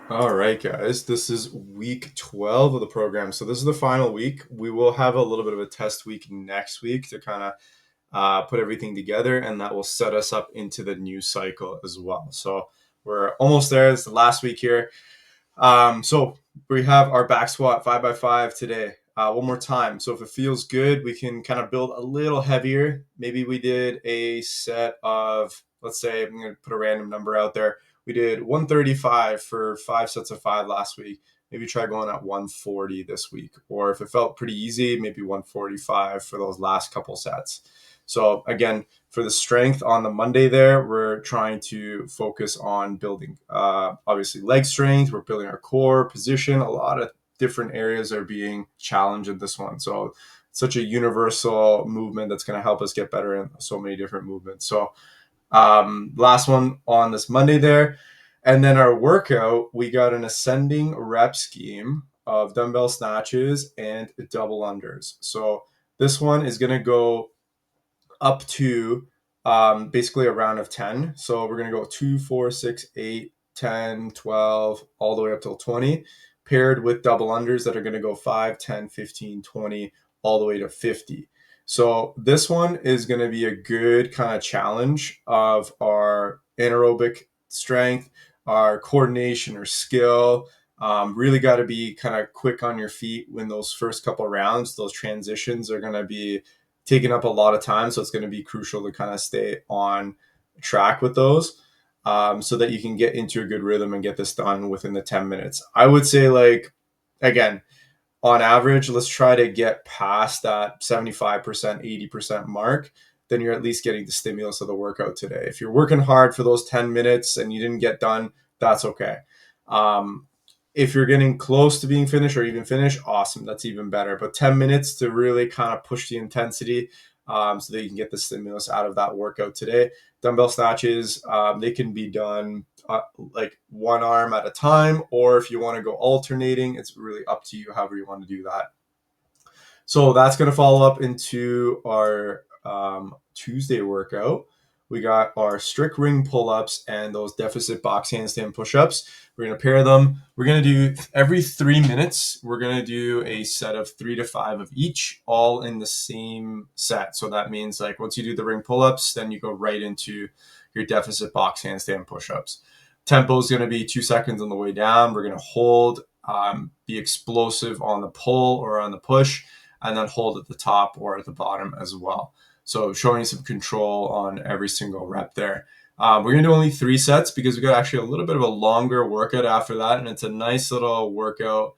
All right, guys. This is week 12 of the program. So, this is the final week. We will have a little bit of a test week next week to kind of put everything together, and that will set us up into the new cycle as well. So, we're almost there. It's the last week here. So, we have our back squat 5x5 today. One more time. So, if it feels good, we can kind of build a little heavier. Maybe we did a set of, let's say, I'm going to put a random number out there. We did 135 for 5 sets of 5 last week. Maybe try going at 140 this week. Or if it felt pretty easy, maybe 145 for those last couple sets. So, again, for the strength on the Monday there, we're trying to focus on building, obviously, leg strength. We're building our core position. A lot of different areas are being challenged in this one. So, such a universal movement that's going to help us get better in so many different movements. So, last one on this Monday there. And then our workout, we got an ascending rep scheme of dumbbell snatches and double unders. So, this one is going to go up to basically a round of 10. So we're going to go 2, 4, 6, 8, 10, 12, all the way up till 20, paired with double unders that are going to go 5, 10, 15, 20, all the way to 50. So this one is going to be a good kind of challenge of our anaerobic strength, our coordination or skill. Really got to be kind of quick on your feet when those first couple rounds, those transitions are going to be taking up a lot of time. So it's going to be crucial to kind of stay on track with those, so that you can get into a good rhythm and get this done within the 10 minutes. I would say, like, again, on average, let's try to get past that 75%, 80% mark. Then you're at least getting the stimulus of the workout today. If you're working hard for those 10 minutes and you didn't get done, that's okay. Um, if you're getting close to being finished or even finished, awesome. That's even better. But 10 minutes to really kind of push the intensity, so that you can get the stimulus out of that workout today. Dumbbell snatches, they can be done like one arm at a time, or if you want to go alternating, it's really up to you, however you want to do that. So that's going to follow up into our Tuesday workout. We got our strict ring pull-ups and those deficit box handstand push-ups. We're going to pair them. We're going to do every 3 minutes. We're going to do a set of 3 to 5 of each, all in the same set. So that means, like, once you do the ring pull-ups, then you go right into your deficit box handstand push-ups. Tempo is going to be 2 seconds on the way down. We're going to hold, be explosive on the pull or on the push, and then hold at the top or at the bottom as well. So showing some control on every single rep there. We're going to do only 3 sets because we got actually a little bit of a longer workout after that, and it's a nice little workout.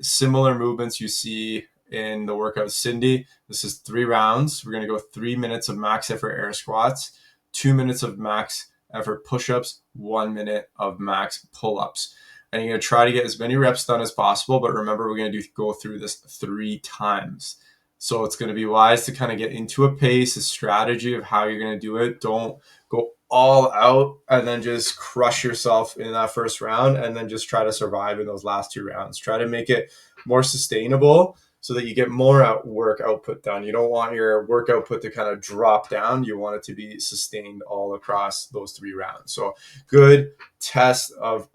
Similar movements you see in the workout Cindy. This is 3 rounds. We're going to go 3 minutes of max effort air squats, 2 minutes of max effort push-ups, 1 minute of max pull-ups. And you're going to try to get as many reps done as possible. But remember, we're going to go through this 3 times. So it's going to be wise to kind of get into a pace, a strategy of how you're going to do it. Don't go all out and then just crush yourself in that first round and then just try to survive in those last 2 rounds. Try to make it more sustainable so that you get more work output done. You don't want your work output to kind of drop down. You want it to be sustained all across those 3 rounds. So good test of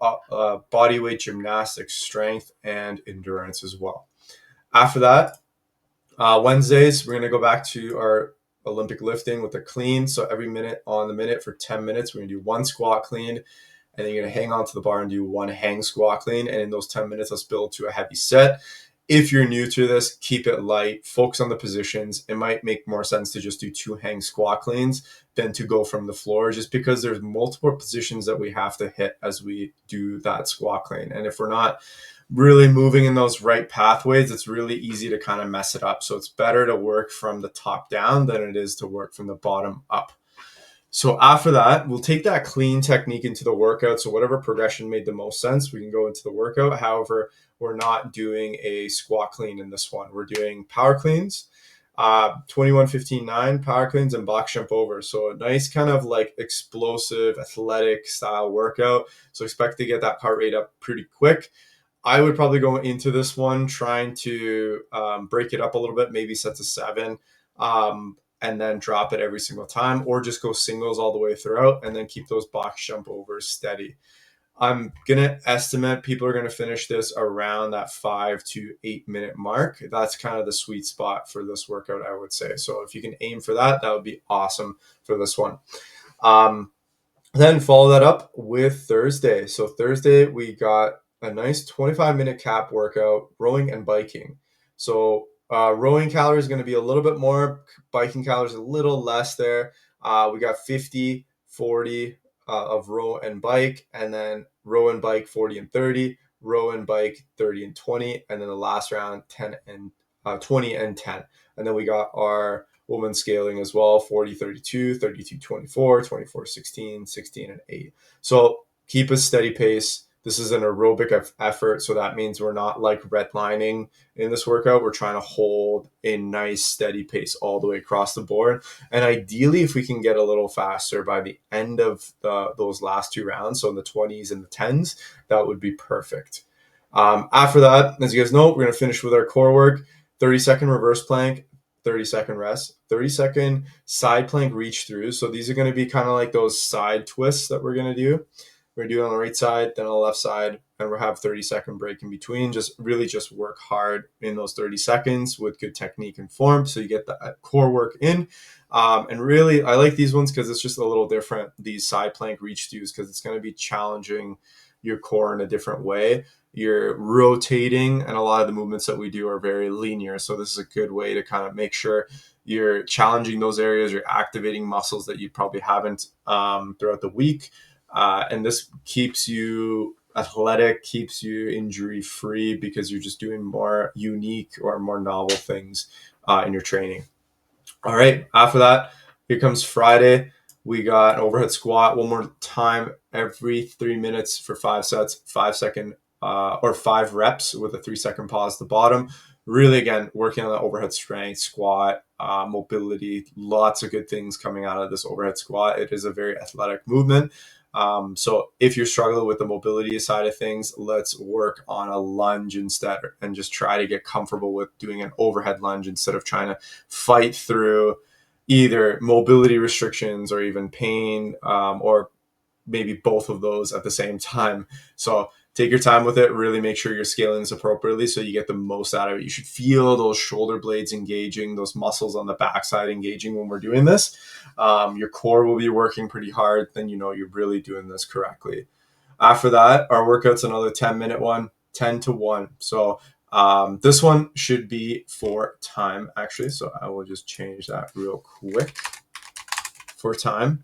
body weight gymnastics, strength, and endurance as well. After that, Wednesdays, we're going to go back to our Olympic lifting with the clean. So every minute on the minute for 10 minutes, we're going to do one squat clean, and then you're going to hang onto the bar and do one hang squat clean. And in those 10 minutes, let's build to a heavy set. If you're new to this, keep it light, focus on the positions. It might make more sense to just do 2 hang squat cleans than to go from the floor, just because there's multiple positions that we have to hit as we do that squat clean. And if we're not really moving in those right pathways, it's really easy to kind of mess it up. So it's better to work from the top down than it is to work from the bottom up. So after that, we'll take that clean technique into the workout. So whatever progression made the most sense, we can go into the workout. However, we're not doing a squat clean in this one. We're doing power cleans, 21, 15, 9 power cleans and box jump over. So a nice kind of like explosive athletic style workout. So expect to get that heart rate up pretty quick. I would probably go into this one trying to break it up a little bit, maybe set to 7, and then drop it every single time, or just go singles all the way throughout and then keep those box jump overs steady. I'm gonna estimate people are gonna finish this around that 5 to 8 minute mark. That's kind of the sweet spot for this workout, I would say. So if you can aim for that, that would be awesome for this one. Um, then follow that up with Thursday. So Thursday we got a nice 25-minute cap workout, rowing and biking. So rowing calories is going to be a little bit more, biking calories a little less there. We got 50, 40 of row and bike, and then row and bike 40 and 30, row and bike 30 and 20, and then the last round 10 and 20 and 10. And then we got our women's scaling as well, 40, 32, 32, 24, 24, 16, 16, and 8. So keep a steady pace. This is an aerobic effort, so that means we're not like redlining in this workout. We're trying to hold a nice steady pace all the way across the board. And ideally, if we can get a little faster by the end of those last two rounds, so in the 20s and the 10s, that would be perfect. After that, as you guys know, we're going to finish with our core work, 30-second reverse plank, 30-second rest, 30-second side plank reach through. So these are going to be kind of like those side twists that we're going to do. We're going to do it on the right side, then on the left side, and we'll have 30-second break in between. Just really just work hard in those 30 seconds with good technique and form so you get that core work in. And really, I like these ones because it's just a little different, these side plank reach throughs, because it's going to be challenging your core in a different way. You're rotating, and a lot of the movements that we do are very linear. So this is a good way to kind of make sure you're challenging those areas, you're activating muscles that you probably haven't throughout the week. And this keeps you athletic, keeps you injury free, because you're just doing more unique or more novel things in your training. All right, after that, here comes Friday. We got an overhead squat one more time every 3 minutes for 5 sets, 5-second or 5 reps with a 3-second pause at the bottom. Really, again, working on the overhead strength, squat, mobility, lots of good things coming out of this overhead squat. It is a very athletic movement. So if you're struggling with the mobility side of things, let's work on a lunge instead, and just try to get comfortable with doing an overhead lunge instead of trying to fight through either mobility restrictions or even pain, or maybe both of those at the same time. So take your time with it. Really make sure you're scaling this appropriately so you get the most out of it. You should feel those shoulder blades engaging, those muscles on the backside engaging when we're doing this. Your core will be working pretty hard. Then you know you're really doing this correctly. After that, our workout's another 10-minute one, 10 to 1. So this one should be for time, actually. So I will just change that real quick for time.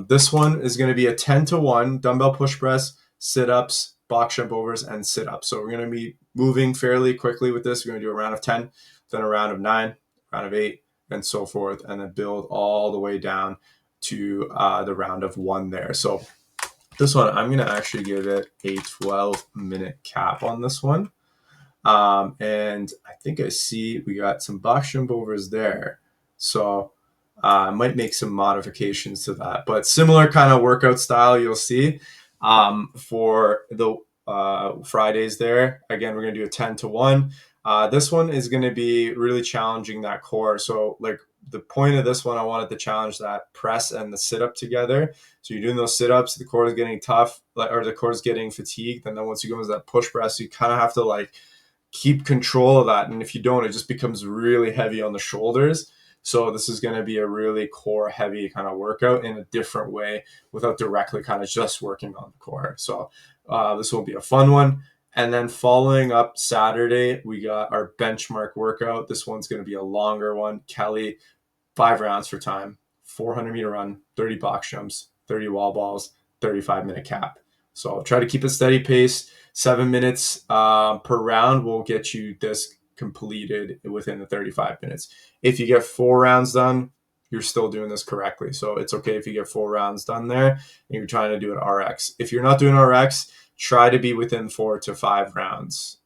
This one is going to be a 10 to 1 dumbbell push press, sit-ups, box jump overs, and sit-ups. So we're going to be moving fairly quickly with this. We're going to do a round of 10, then a round of 9, round of 8, and so forth, and then build all the way down to the round of 1 there. So this one, I'm going to actually give it a 12-minute cap on this one. And I think I see we got some box jump overs there. So I might make some modifications to that, but similar kind of workout style you'll see for the Fridays there. Again, we're going to do a 10 to 1. This one is going to be really challenging that core. So like the point of this one, I wanted to challenge that press and the sit up together. So you're doing those sit ups, the core is getting tough, or the core is getting fatigued. And then once you go into that push press, you kind of have to like keep control of that. And if you don't, it just becomes really heavy on the shoulders. So this is going to be a really core heavy kind of workout in a different way without directly kind of just working on the core. So this will be a fun one. And then following up Saturday, we got our benchmark workout. This one's going to be a longer one. Kelly, 5 rounds for time, 400-meter run, 30 box jumps, 30 wall balls, 35-minute cap. So I'll try to keep a steady pace. 7 minutes per round will get you this completed within the 35 minutes. If you get 4 rounds done, you're still doing this correctly. So it's okay if you get 4 rounds done there and you're trying to do an RX. If you're not doing RX, try to be within 4 to 5 rounds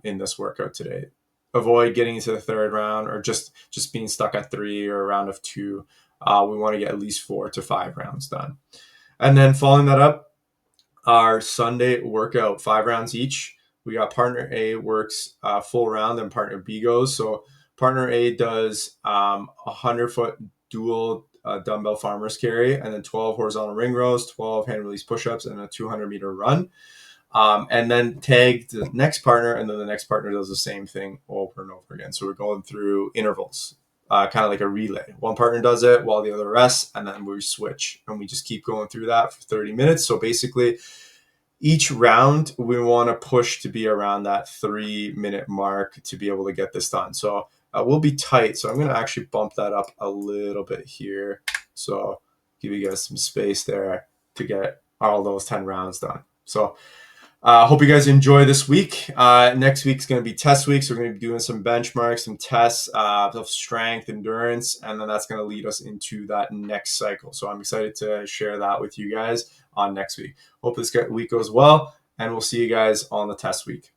in this workout today. Avoid getting into the 3rd round or just being stuck at 3 or a round of 2. We want to get at least 4 to 5 rounds done. And then following that up, our Sunday workout, 5 rounds each. We got partner A works full round and partner B goes. So partner A does 100-foot dual dumbbell farmer's carry, and then 12 horizontal ring rows, 12 hand release push-ups, and a 200-meter run. And then tag the next partner, and then the next partner does the same thing over and over again. So we're going through intervals, kind of like a relay. One partner does it while the other rests, and then we switch, and we just keep going through that for 30 minutes. So basically, each round we want to push to be around that 3-minute mark to be able to get this done. So we'll be tight. So I'm going to actually bump that up a little bit here. So give you guys some space there to get all those 10 rounds done. So hope you guys enjoy this week. Next week's going to be test week. So we're going to be doing some benchmarks, some tests of strength, endurance, and then that's going to lead us into that next cycle. So I'm excited to share that with you guys on next week. Hope this week goes well, and we'll see you guys on the test week.